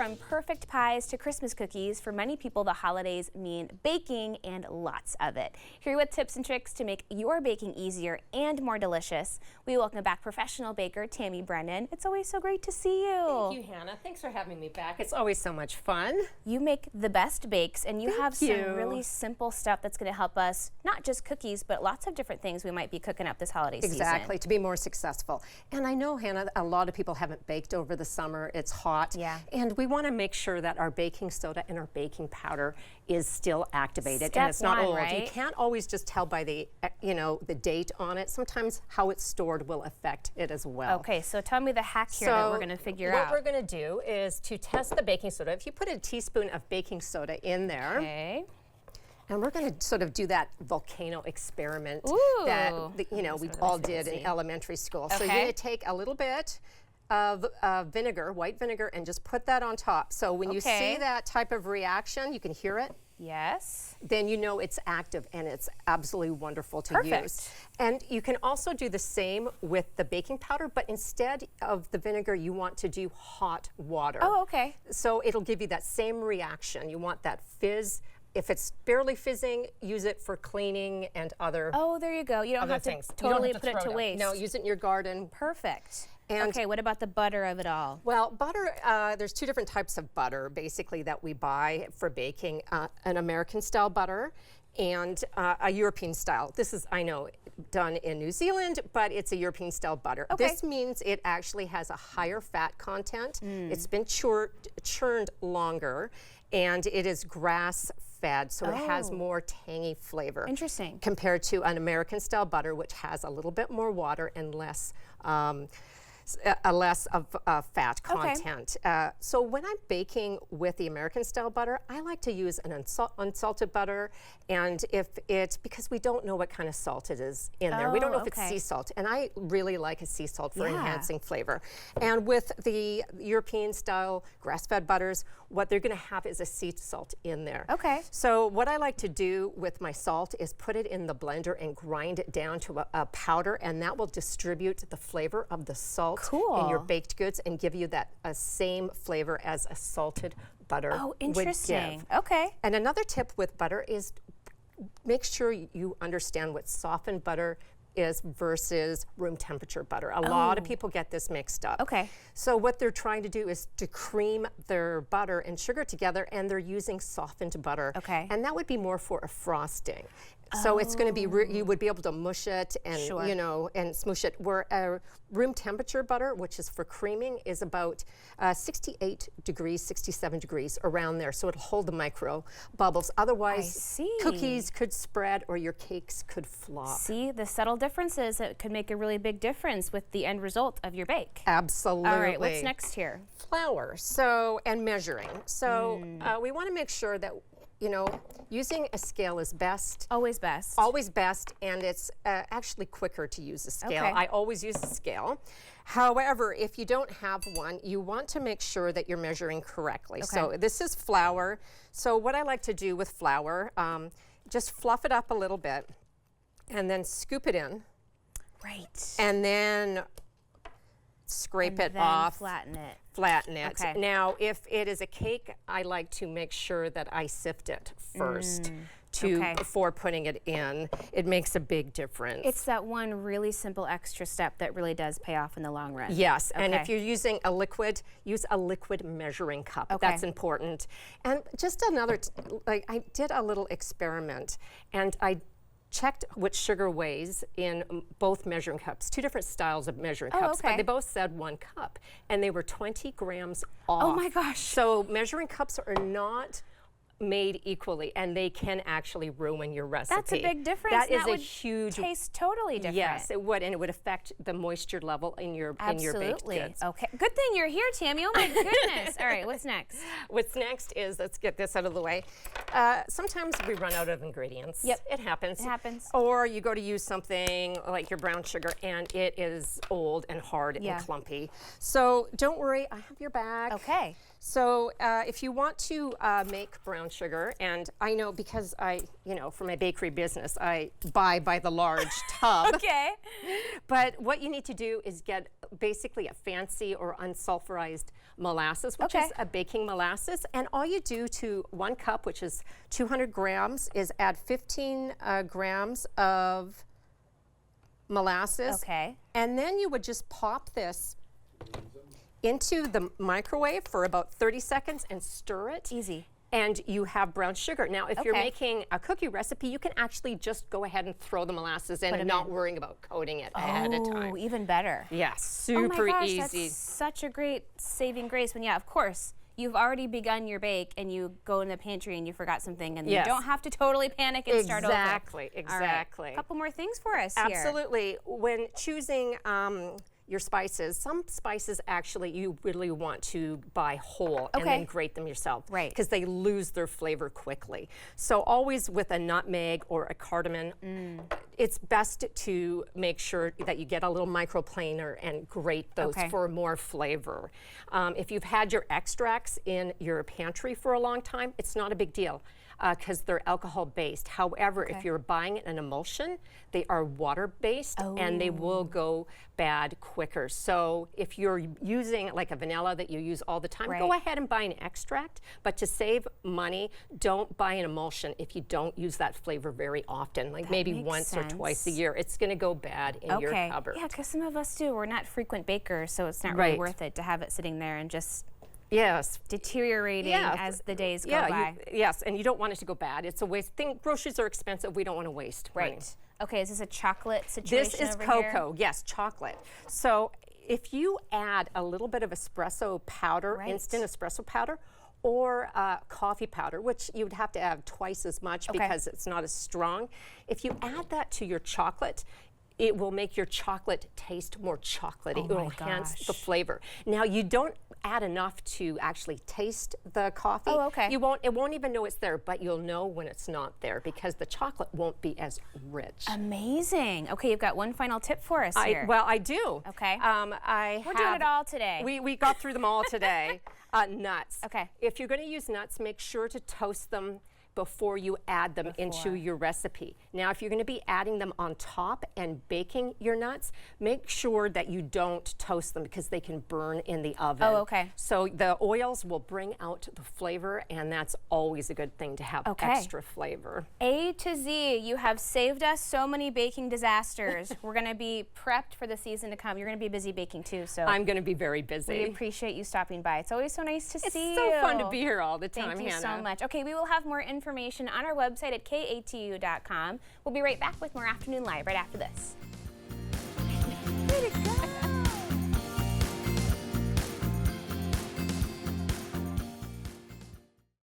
From perfect pies to Christmas cookies, for many people the holidays mean baking and lots of it. Here with tips and tricks to make your baking easier and more delicious, we welcome back professional baker Tammy Brennan. It's always so great to see you. Thank you, Hannah. Thanks for having me back. It's always so much fun. You make the best bakes, and you have Thank some you. really simple stuff that's going to help us, not just cookies, but lots of different things we might be cooking up this holiday season. Exactly, to be more successful. And I know, Hannah, a lot of people haven't baked over the summer. It's hot. Yeah. And we want to make sure that our baking soda and our baking powder is still activated. Step and it's not one, old. right? You can't always just tell by the, the date on it. Sometimes how it's stored will affect it as well. Okay, so tell me the hack here that we're going to figure out. What we're going to do is to test the baking soda. If you put a teaspoon of baking soda in there, Okay. and we're going to sort of do that volcano experiment that we all did in elementary school. So you're going to take a little bit of vinegar, white vinegar, and just put that on top. So when you see that type of reaction, you can hear it. Yes. Then you know it's active, and it's absolutely wonderful to use. And you can also do the same with the baking powder, but instead of the vinegar, you want to do hot water. Oh, okay. So it'll give you that same reaction. You want that fizz. If it's barely fizzing, use it for cleaning and other Oh, there you go. You don't other have to things. totally You don't have put it throw to waste. No, use it in your garden. Perfect. And okay, what about the butter of it all? Well, butter, there's two different types of butter, basically, that we buy for baking. An American-style butter and a European-style. This is, I know, done in New Zealand, but it's a European-style butter. Okay. This means it actually has a higher fat content. It's been churned longer, and it is grass-fed, so it has more tangy flavor. Interesting. Compared to an American-style butter, which has a little bit more water and less less of fat content. So when I'm baking with the American style butter, I like to use an unsalted butter, and because we don't know what kind of salt it is in there. We don't know if it's sea salt, and I really like a sea salt for enhancing flavor. And with the European style grass-fed butters, what they're gonna have is a sea salt in there. Okay. So what I like to do with my salt is put it in the blender and grind it down to a powder, and that will distribute the flavor of the salt in your baked goods and give you that same flavor as a salted butter Oh, interesting. would give. Okay. And another tip with butter is make sure you understand what softened butter is versus room temperature butter. A lot of people get this mixed up. Okay. So what they're trying to do is to cream their butter and sugar together, and they're using softened butter. Okay. And that would be more for a frosting. So it's going to be, you would be able to mush it and, and smoosh it. Where a room temperature butter, which is for creaming, is about 68 degrees, 67 degrees, around there. So it'll hold the micro bubbles. Otherwise, cookies could spread or your cakes could flop. See, the subtle differences that could make a really big difference with the end result of your bake. Absolutely. All right, what's next here? Flour, and measuring. So we want to make sure that using a scale is best. Always best. Always best, and it's actually quicker to use a scale. Okay. I always use a scale. However, if you don't have one, you want to make sure that you're measuring correctly. So this is flour. So what I like to do with flour, just fluff it up a little bit, and then scoop it in. Right. And then scrape it off. Flatten it. Flatten it. Okay. Now, if it is a cake, I like to make sure that I sift it first before putting it in. It makes a big difference. It's that one really simple extra step that really does pay off in the long run. Yes, and if you're using a liquid, use a liquid measuring cup. That's important. And just another, I did a little experiment, and I checked what sugar weighs in both measuring cups, two different styles of measuring cups, but they both said 1 cup, and they were 20 grams off. Oh my gosh. So measuring cups are not made equally, and they can actually ruin your recipe. That's a big difference. That is would a huge taste totally different. Yes, it would, and it would affect the moisture level in your baked goods. Okay, good thing you're here, Tammy. Oh my goodness. All right, what's next? What's next is, let's get this out of the way. Sometimes we run out of ingredients. Yep. It happens. It happens. Or you go to use something like your brown sugar, and it is old and hard and clumpy. So don't worry, I have your back. Okay. So if you want to make brown sugar, and I know because for my bakery business, I buy by the large tub. Okay. But what you need to do is get basically a fancy or unsulfurized molasses, which Okay. is a baking molasses. And all you do to 1 cup, which is 200 grams, is add 15 grams of molasses. Okay. And then you would just pop this into the microwave for about 30 seconds and stir it. Easy. And you have brown sugar. Now, if you're Okay. making a cookie recipe, you can actually just go ahead and throw the molasses in Put and 'em not in. worrying about coating it ahead of time. Oh, even better. Yeah, Oh super my gosh, easy. that's such a great saving grace when, yeah, of course, you've already begun your bake and you go in the pantry and you forgot something and Yes. you don't have to totally panic and start over. Exactly, All exactly. right. Couple more things for us here. Absolutely. When choosing your spices, some spices actually you really want to buy whole and Okay. then grate them yourself. Right. Because they lose their flavor quickly. So always with a nutmeg or a cardamom, it's best to make sure that you get a little microplaner and grate those Okay. for more flavor. If you've had your extracts in your pantry for a long time, it's not a big deal because they're alcohol-based. However, if you're buying an emulsion, they are water-based and they will go bad quicker. So if you're using like a vanilla that you use all the time, go Right. ahead and buy an extract. But to save money, don't buy an emulsion if you don't use that flavor very often, like maybe makes once or twice a sense. year. It's going to go bad in your Okay. cupboard. Yeah, because some of us do. We're not frequent bakers, so it's not really Right. worth it to have it sitting there and just Yes. deteriorating Yeah, as the days go Yeah, by. yes, and you don't want it to go bad. It's a waste. Groceries are expensive. We don't want to waste money. Right. Okay, is this a chocolate situation This is over cocoa, yes, chocolate. So if you add a little bit of espresso powder, Right. instant espresso powder, or coffee powder, which you would have to add twice as much because it's not as strong. If you add that to your chocolate, it will make your chocolate taste more chocolatey. It will enhance the gosh. flavor. Now you don't add enough to actually taste the coffee. Oh, okay. It won't even know it's there, but you'll know when it's not there because the chocolate won't be as rich. Amazing. Okay, you've got one final tip for us here. Well, I do. Okay. We're doing it all today. We got through them all today. Nuts. Okay. If you're going to use nuts, make sure to toast them before you add them into your recipe. Now, if you're going to be adding them on top and baking your nuts, make sure that you don't toast them because they can burn in the oven. Oh, okay. So the oils will bring out the flavor, and that's always a good thing to have extra flavor. A to Z, you have saved us so many baking disasters. We're going to be prepped for the season to come. You're going to be busy baking too, so I'm going to be very busy. we appreciate you stopping by. It's always so nice to see you. It's so fun to be here all the time, Thank you Hannah. so much. Okay, we will have more information on our website at katu.com. We'll be right back with more Afternoon Live right after this. Way to go.